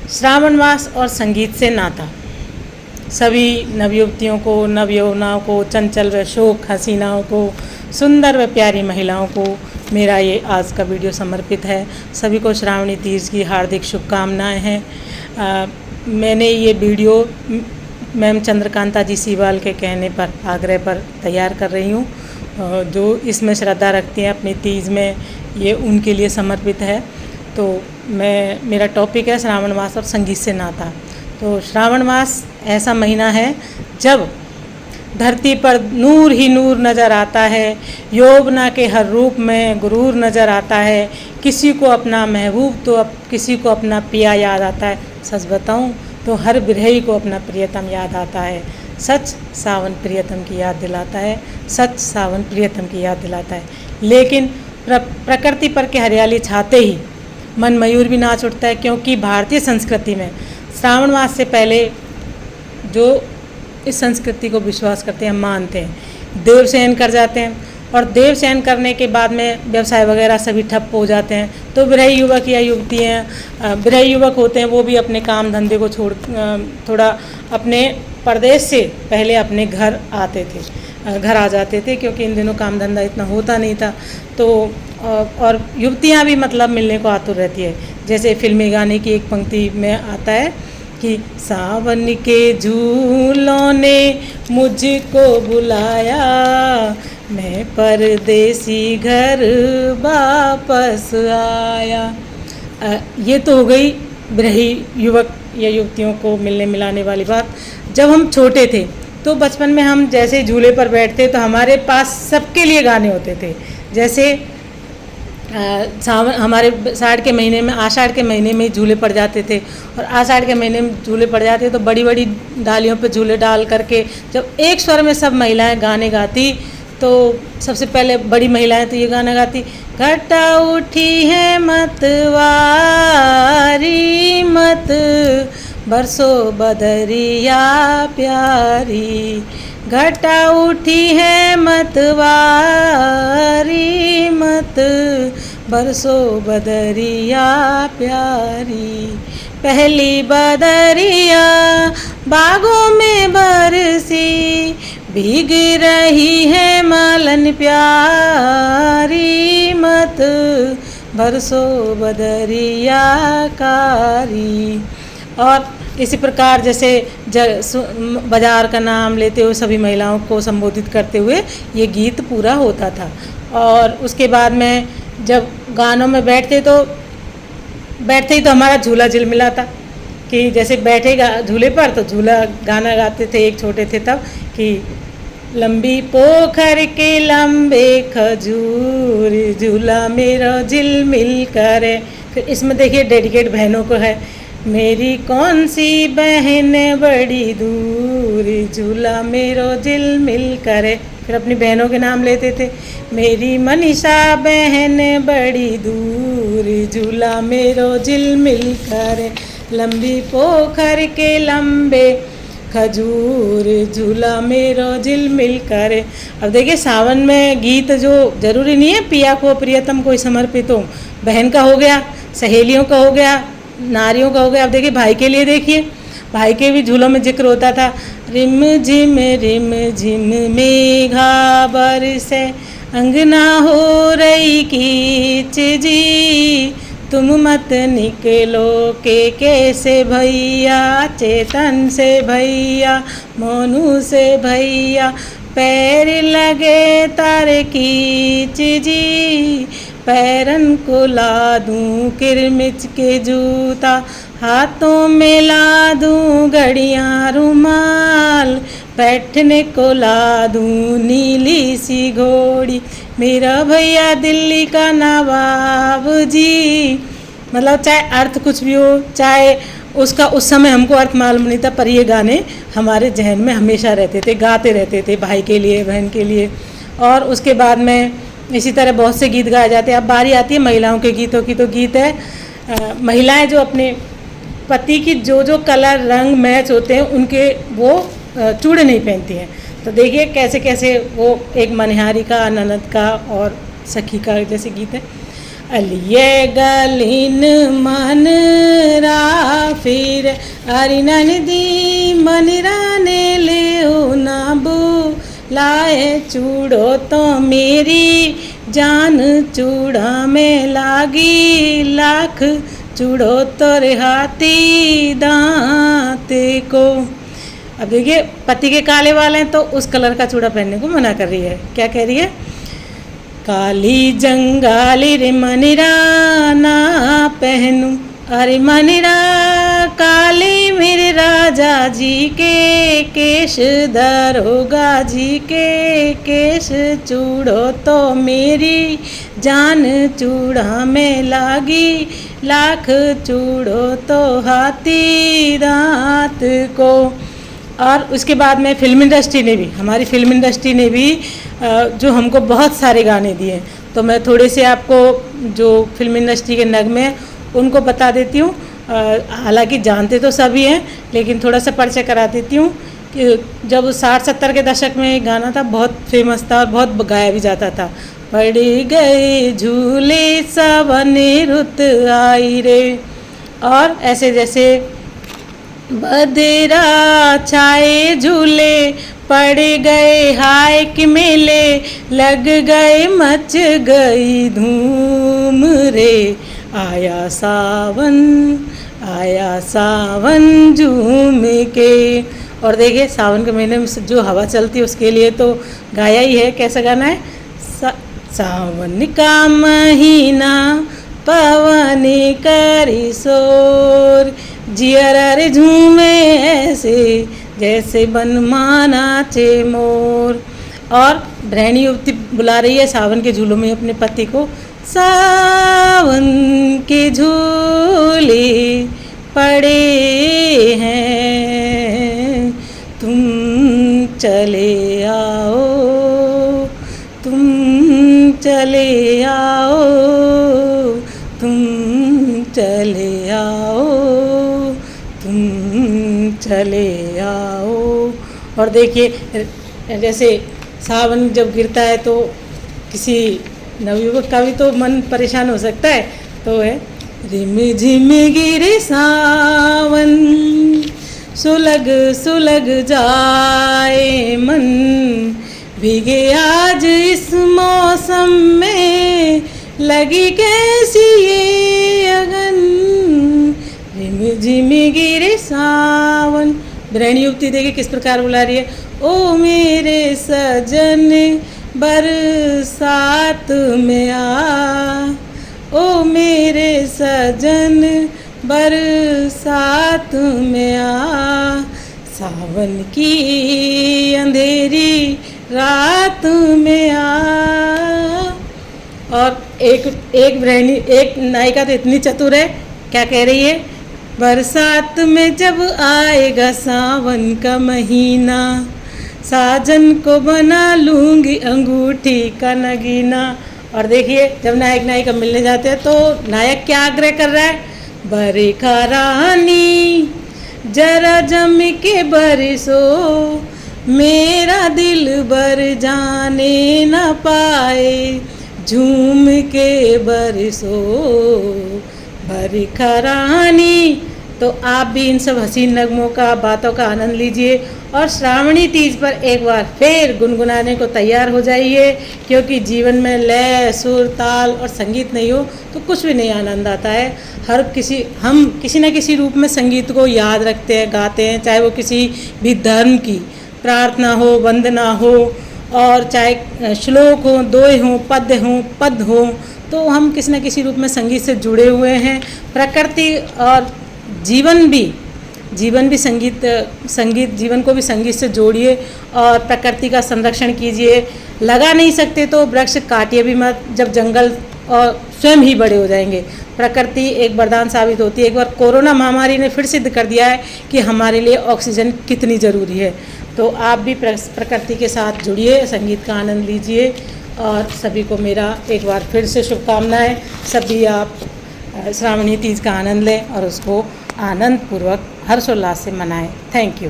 श्रावण मास और संगीत से नाता। सभी नवयुवतियों को, नवयौवनाओं को, चंचल व शोक हसीनाओं को, सुंदर व प्यारी महिलाओं को मेरा ये आज का वीडियो समर्पित है। सभी को श्रावणी तीज की हार्दिक शुभकामनाएं हैं। मैंने ये वीडियो मैम चंद्रकांता जी सीवाल के कहने पर, आग्रह पर तैयार कर रही हूँ। जो इसमें श्रद्धा रखती हैं अपनी तीज में, ये उनके लिए समर्पित है। तो मेरा टॉपिक है श्रावण मास और संगीत से नाता। तो श्रावण मास ऐसा महीना है जब धरती पर नूर ही नूर नज़र आता है, यौवना के हर रूप में गुरूर नज़र आता है। किसी को अपना महबूब तो किसी को अपना पिया याद आता है। सच बताऊं तो हर बिरही को अपना प्रियतम याद आता है। सच सावन प्रियतम की याद दिलाता है, सच सावन प्रियतम की याद दिलाता है। लेकिन प्रकृति पर के हरियाली छाते ही मन मयूर भी नाच उठता है, क्योंकि भारतीय संस्कृति में श्रावण मास से पहले जो इस संस्कृति को विश्वास करते हैं, मानते हैं, देवशयन कर जाते हैं। और देवशयन करने के बाद में व्यवसाय वगैरह सभी ठप हो जाते हैं। तो विरही युवक या युवतियाँ, विरही युवक होते हैं, वो भी अपने काम धंधे को छोड़ थोड़ा अपने परदेश से पहले अपने घर आ जाते थे, क्योंकि इन दिनों काम धंधा इतना होता नहीं था। तो और युवतियाँ भी मतलब मिलने को आतुर रहती है। जैसे फिल्मी गाने की एक पंक्ति में आता है कि सावन के झूलों ने मुझको बुलाया, मैं परदेसी घर वापस आया। ये तो हो गई विरही युवक या युवतियों को मिलने मिलाने वाली बात। जब हम छोटे थे तो बचपन में हम जैसे झूले पर बैठते तो हमारे पास सबके लिए गाने होते थे। जैसे सावन, हमारे आषाढ़ के महीने में झूले पड़ जाते थे। और आषाढ़ के महीने में झूले पड़ जाते तो बड़ी बड़ी डालियों पे झूले डाल करके जब एक स्वर में सब महिलाएं गाने गाती, तो सबसे पहले बड़ी महिलाएं तो ये गाना गाती, घटा उठी है मतवारी मत बरसो बदरिया प्यारी, घटा उठी है मतवारी मत बरसो बदरिया प्यारी, पहली बदरिया बागों में बरसी, भीग रही है मालन प्यारी मत बरसो बदरिया कारी। और इसी प्रकार जैसे बाजार का नाम लेते हुए सभी महिलाओं को संबोधित करते हुए ये गीत पूरा होता था। और उसके बाद में जब गानों में बैठते ही तो हमारा झूला झिलमिला था कि जैसे बैठेगा झूले पर तो झूला गाना गाते थे। एक छोटे थे तब कि लंबी पोखर के लंबे खजूर, झूला मेरा झिलमिल करे। फिर इसमें देखिए डेडिकेट बहनों को है, मेरी कौन सी बहन बड़ी दूर, झूला मेरो झिलमिल करे। फिर अपनी बहनों के नाम लेते थे, मेरी मनीषा बहन बड़ी दूर, झूला मेरो झिलमिल करे, लंबी पोखर के लंबे खजूर, झूला मेरो झिलमिल करे। अब देखिए सावन में गीत जो जरूरी नहीं है पिया को प्रियतम को समर्पित हो, बहन का हो गया, सहेलियों का हो गया, नारियों का हो गया। अब देखिए भाई के लिए, देखिए भाई के भी झूलों में जिक्र होता था, रिम झिम मेघा बरसे, अंगना हो रही कीच जी, तुम मत निकलो के कैसे भैया, चेतन से भैया, मोनू से भैया, पैर लगे तारे कीच जी, पैरन को ला दूं किरमिच के जूता, हाथों में ला दूं घड़ियां रुमाल, बैठने को ला दूं नीली सी घोड़ी, मेरा भैया दिल्ली का नवाब जी। मतलब चाहे अर्थ कुछ भी हो, चाहे उसका उस समय हमको अर्थ मालूम नहीं था, पर ये गाने हमारे जहन में हमेशा रहते थे, गाते रहते थे भाई के लिए, बहन के लिए। और उसके बाद में इसी तरह बहुत से गीत गाए जाते हैं। अब बारी आती है महिलाओं के गीतों की। तो गीत है महिलाएं जो अपने पति की जो कलर रंग मैच होते हैं उनके वो चूड़े नहीं पहनती हैं। तो देखिए कैसे कैसे वो एक मनिहारी का, ननद का और सखी का जैसे गीत है। अलिये गलिन मन रा फिर अरि ननदी मनराने ले ना लाए चूड़ो तो मेरी जान चूड़ा में लागी लाख चूड़ो तो हाथी दांत को। अब देखिए पति के काले वाले हैं तो उस कलर का चूड़ा पहनने को मना कर रही है। क्या कह रही है? काली जंगाली रे मनिरा ना पहनूं, अरे मनिरा काली मेरे राजा जी के केश दरोगा जी के केश चूड़ो तो मेरी जान चूड़ा में लागी लाख चूड़ो तो हाथी दांत को। और उसके बाद में फिल्म इंडस्ट्री ने भी, हमारी फिल्म इंडस्ट्री ने भी जो हमको बहुत सारे गाने दिए, तो मैं थोड़े से आपको जो फिल्म इंडस्ट्री के नगमे हैं उनको बता देती हूँ। हालांकि जानते तो सभी हैं लेकिन थोड़ा सा परिचय करा देती हूँ कि जब 60-70 के दशक में एक गाना था, बहुत फेमस था और बहुत गाया भी जाता था। पड़ गए झूले सावन रुत आई रे, और ऐसे जैसे बदेरा छाए झूले पड़ गए हाय कि मेले लग गए मच गई धूम रे, आया सावन झूम के। और देखिए सावन के महीने में जो हवा चलती है उसके लिए तो गाया ही है। कैसा गाना है? सावन का महीना पवन करी शोर, जियर रे झूमे ऐसे जैसे बनमाना चे मोर। और गृहिणी युवती बुला रही है सावन के झूलों में अपने पति को, सावन के झूले पड़े हैं तुम चले आओ, तुम चले आओ, तुम चले आओ, तुम चले आओ। और देखिए जैसे सावन जब गिरता है तो किसी नवयुवक का भी तो मन परेशान हो सकता है, तो है रिम झिम गिरे सावन सुलग सुलग जाए मन, भीगे आज इस मौसम में लगी कैसी ये अगन, रिम झिम गिरे सावन। गृहिणी युवती देखिए किस प्रकार बुला रही है, ओ मेरे सजन बरसात में आ, ओ मेरे सजन बरसात में आ, सावन की अंधेरी रात में आ। और एक नायिका तो इतनी चतुर है, क्या कह रही है? बरसात में जब आएगा सावन का महीना, साजन को बना लूंगी अंगूठी का नगीना। और देखिए जब नायक नायिका मिलने जाते हैं तो नायक क्या आग्रह कर रहा है? बरखा रानी जरा जम के बरसो, मेरा दिल बर जाने न पाए, झूम के बरसो बरखा रानी। तो आप भी इन सब हसीन नगमों का, बातों का आनंद लीजिए और श्रावणी तीज पर एक बार फिर गुनगुनाने को तैयार हो जाइए, क्योंकि जीवन में लय, सुर, ताल और संगीत नहीं हो तो कुछ भी नहीं आनंद आता है। हम किसी न किसी रूप में संगीत को याद रखते हैं, गाते हैं, चाहे वो किसी भी धर्म की प्रार्थना हो, वंदना हो, और चाहे श्लोक हो, दोहे हो, पद हो, तो हम किसी न किसी रूप में संगीत से जुड़े हुए हैं। प्रकृति और जीवन भी संगीत जीवन को भी संगीत से जोड़िए और प्रकृति का संरक्षण कीजिए। लगा नहीं सकते तो वृक्ष काटिए भी मत, जब जंगल और स्वयं ही बड़े हो जाएंगे। प्रकृति एक वरदान साबित होती है। एक बार कोरोना महामारी ने फिर सिद्ध कर दिया है कि हमारे लिए ऑक्सीजन कितनी ज़रूरी है। तो आप भी प्रकृति के साथ जुड़िए, संगीत का आनंद लीजिए। और सभी को मेरा एक बार फिर से शुभकामनाएं। सभी आप श्रावणी तीज का आनंद लें और उसको आनंद पूर्वक हर्षोल्लास से मनाएं। Thank you.